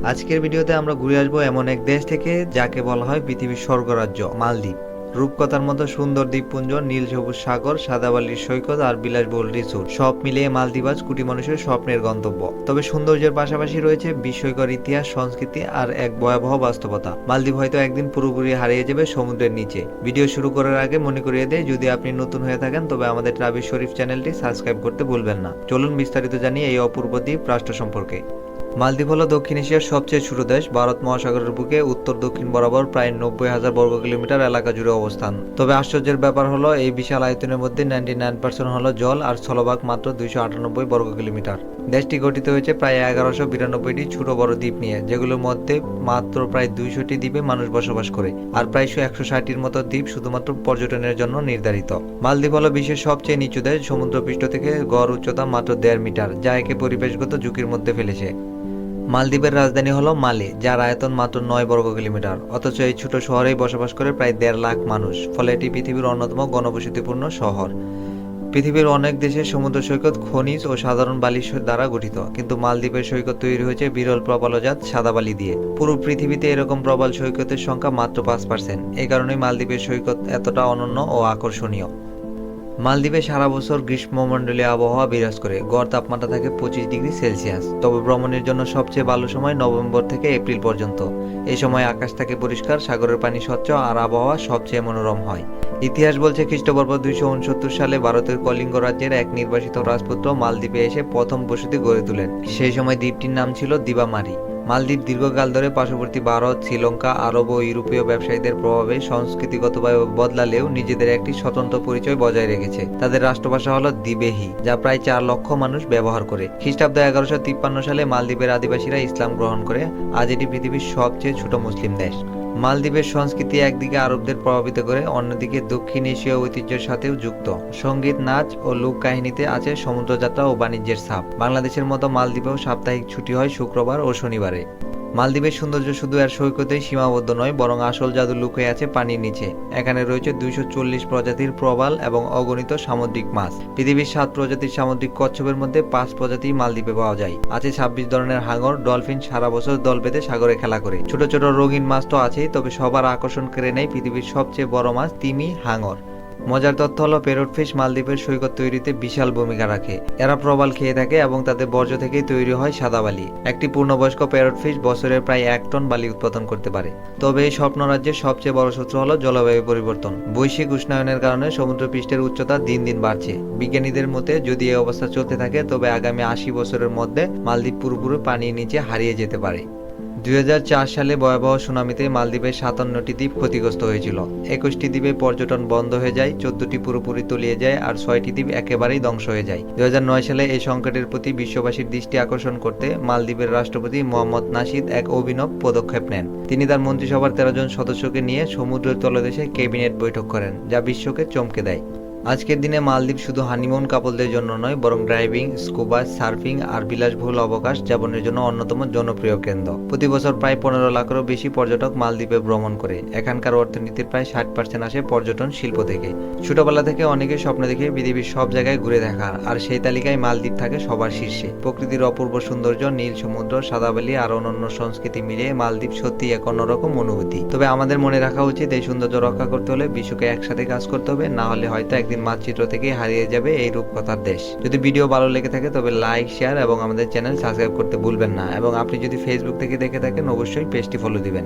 আজকের ভিডিওতে আমরা ঘুরে আসবো এমন এক দেশ থেকে যাকে বলা হয় পৃথিবীর স্বর্গরাজ্য মালদ্বীপ। রূপকথার মতো সুন্দর দ্বীপপুঞ্জ, নীল সবুজ সাগর, সাদা বালির সৈকত আর বিলাসবহুল রিসোর্ট সব মিলিয়ে মালদ্বীপ আজ কোটি মানুষের স্বপ্নের গন্তব্য। তবে সৌন্দর্যের পাশাপাশি রয়েছে বিস্ময়কর ইতিহাস, সংস্কৃতি আর এক ভয়াবহ বাস্তবতা। মালদ্বীপ হয়তো একদিন পুরোপুরি হারিয়ে যাবে সমুদ্রের নিচে। ভিডিও শুরু করার আগে মনে করিয়ে দেয়, যদি আপনি নতুন হয়ে থাকেন তবে আমাদের ট্রাভেল শরীফ চ্যানেলটি সাবস্ক্রাইব করতে ভুলবেন না। চলুন বিস্তারিত জানি এই অপূর্ব দ্বীপ রাষ্ট্র সম্পর্কে। মালদ্বীপ হল দক্ষিণ এশিয়ার সবচেয়ে ছোট দেশ। ভারত মহাসাগরের বুকে উত্তর দক্ষিণ বরাবর প্রায় 90,000 বর্গ কিলোমিটার এলাকা জুড়ে অবস্থান। তবে আশ্চর্যের ব্যাপার হলো এই বিশাল আয়তনের মধ্যে 99% হলো জল আর স্থলভাগ মাত্র 298 বর্গ কিলোমিটার। দেশটি গঠিত হয়েছে প্রায় 1192টি ছোট বড় দ্বীপ নিয়ে, যেগুলোর মধ্যে মাত্র প্রায় 200টি দ্বীপে মানুষ বসবাস করে আর প্রায় 160টির মতো দ্বীপ শুধুমাত্র পর্যটনের জন্য নির্ধারিত। মালদ্বীপ হলো বিশ্বের সবচেয়ে নিচু দেশ। সমুদ্রপৃষ্ঠ থেকে গড় উচ্চতা মাত্র 1.5 মিটার, যা একে পরিবেশগত ঝুঁকির মধ্যে ফেলেছে। মালদ্বীপের রাজধানী হলো মালে, যার আয়তন মাত্র 9 বর্গ কিলোমিটার। অথচ এই ছোট শহরেই বসবাস করে প্রায় 1.5 লাখ মানুষ, ফলে এটি পৃথিবীর অন্যতম ঘনবসতিপূর্ণ শহর। পৃথিবীর অনেক দেশে সমুদ্র সৈকত খনিজ ও সাধারণ বালি দ্বারা গঠিত, কিন্তু মালদ্বীপের সৈকত তৈরি হয়েছে বিরল প্রবালজাত সাদা বালি দিয়ে। পুরো পৃথিবীতে এরকম প্রবাল সৈকতের সংখ্যা মাত্র 5%। এই কারণেই মালদ্বীপের সৈকত এতটা অনন্য ও আকর্ষণীয়। মালদ্বীপে সারা বছর গ্রীষ্মমণ্ডলীয় আবহাওয়া বিরাজ করে। গড় তাপমাত্রা থাকে 25 ডিগ্রি সেলসিয়াস। তবে ভ্রমণের জন্য সবচেয়ে ভালো সময় নভেম্বর থেকে এপ্রিল পর্যন্ত। এই সময় আকাশ থাকে পরিষ্কার, সাগরের পানি স্বচ্ছ আর আবহাওয়া সবচেয়ে মনোরম হয়। ইতিহাস বলছে খ্রিস্টপূর্ব 269 সালে ভারতের কলিঙ্গ রাজ্যের এক নির্বাসিত রাজপুত্র মালদ্বীপে এসে প্রথম বসতি গড়ে তোলেন। সেই সময় দ্বীপটির নাম ছিল দিবামারি। মালদ্বীপ দীর্ঘকাল ধরে পার্শ্ববর্তী ভারত, শ্রীলঙ্কা, আরব ও ইউরোপীয় ব্যবসায়ীদের প্রভাবে সংস্কৃতিগতভাবে বদলালেও নিজেদের একটি স্বতন্ত্র পরিচয় বজায় রেখেছে। তাদের রাষ্ট্রভাষা হলো দিবেহি, যা প্রায় 4 লক্ষ মানুষ ব্যবহার করে। খ্রিস্টাব্দ 1153 সালে মালদ্বীপের আদিবাসীরা ইসলাম গ্রহণ করে। আজ এটি পৃথিবীর সবচেয়ে ছোট মুসলিম দেশ। মালদ্বীপের সংস্কৃতি একদিকে আরবদের প্রভাবিত করে, অন্যদিকে দক্ষিণ এশীয় ঐতিহ্যের সাথেও যুক্ত। সঙ্গীত, নাচ ও লোক কাহিনীতে আছে সমুদ্রযাত্রা ও বাণিজ্যের ছাপ। বাংলাদেশের মতো মালদ্বীপেও সাপ্তাহিক ছুটি হয় শুক্রবার ও শনিবারে। মালদ্বীপের সৌন্দর্য শুধু এর সৈকতেই সীমাবদ্ধ নয়, বরং আসল জাদু লুকিয়ে আছে পানির নিচে। এখানে রয়েছে 240 প্রজাতির প্রবাল এবং অগণিত সামুদ্রিক মাছ। পৃথিবীর 7 প্রজাতির সামুদ্রিক কচ্ছপের মধ্যে 5 প্রজাতি মালদ্বীপে পাওয়া যায়। আছে 26 ধরনের হাঙর। ডলফিন সারা বছর দল বেঁধে সাগরে খেলা করে। ছোট ছোট রঙিন মাছ তো আছেই, তবে সবার আকর্ষণ কেড়ে নেয় পৃথিবীর সবচেয়ে বড় মাছ তিমি, হাঙর। মজার তথ্য হলো প্যারট ফিশ মালদ্বীপের সৈকত তৈরিতে বিশাল ভূমিকা রাখে। এরা প্রবাল খেয়ে থাকে এবং তাদের বর্জ্য থেকেই তৈরি হয় সাদা বালি। একটি পূর্ণবয়স্ক প্যারট ফিশ বছরে প্রায় 1 টন বালি উৎপাদন করতে পারে। তবে এই স্বপ্ন রাজ্যের সবচেয়ে বড় শত্রু হলো জলবায়ু পরিবর্তন। বৈশ্বিক উষ্ণায়নের কারণে সমুদ্রপৃষ্ঠের উচ্চতা দিন দিন বাড়ছে। বিজ্ঞানীদের মতে যদি এই অবস্থা চলতে থাকে তবে আগামী 80 বছরের মধ্যে মালদ্বীপ পুরোপুরি পানির নিচে হারিয়ে যেতে পারে। 2004 সালে ভয়াবহ সুনামিতে মালদ্বীপের 57টি দ্বীপ ক্ষতিগ্রস্ত হয়েছিল। 21টি দ্বীপে পর্যটন বন্ধ হয়ে যায়, 14টি পুরোপুরি তলিয়ে যায় আর 6টি দ্বীপ একেবারেই ধ্বংস হয়ে যায়। 2009 সালে এই সংকটের প্রতি বিশ্ববাসীর দৃষ্টি আকর্ষণ করতে মালদ্বীপের রাষ্ট্রপতি মোহাম্মদ নাশিদ এক অভিনব পদক্ষেপ নেন। তিনি তার মন্ত্রিসভার 13 জন সদস্যকে নিয়ে সমুদ্রের তলদেশে ক্যাবিনেট বৈঠক করেন, যা বিশ্বকে চমকে দেয়। আজকের দিনে মালদ্বীপ শুধু হানিমুন কাপলদের জন্য নয়, বরং ড্রাইভিং, স্কুবা, সার্ফিং আর বিলাসবহুল অবকাশ যাপনের জন্য অন্যতম জনপ্রিয় কেন্দ্র। প্রতি বছর প্রায় 15 লাখেরও বেশি পর্যটক মালদ্বীপে ভ্রমণ করে। এখানকার অর্থনীতির প্রায় 60% আসে পর্যটন শিল্প থেকে। ছোটবেলা থেকে অনেকে স্বপ্ন দেখে পৃথিবীর সব জায়গায় ঘুরে দেখার, আর সেই তালিকায় মালদ্বীপ থাকে সবার শীর্ষে। প্রকৃতির অপূর্ব সৌন্দর্য, নীল সমুদ্র, সাদাবালি আর অন্যান্য সংস্কৃতি মিলিয়ে মালদ্বীপ সত্যি এক অন্যরকম অনুভূতি। তবে আমাদের মনে রাখা উচিত, এই সৌন্দর্য রক্ষা করতে হলে বিশ্বকে একসাথে কাজ করতে হবে, না হলে হয়তো একদিন মানচিত্র থেকে হারিয়ে যাবে এই রূপকথার দেশ। যদি ভিডিও ভালো লেগে থাকে তবে লাইক, শেয়ার এবং আমাদের চ্যানেল সাবস্ক্রাইব করতে ভুলবেন না। এবং আপনি যদি ফেসবুক থেকে দেখে থাকেন অবশ্যই পেজটি ফলো দিবেন।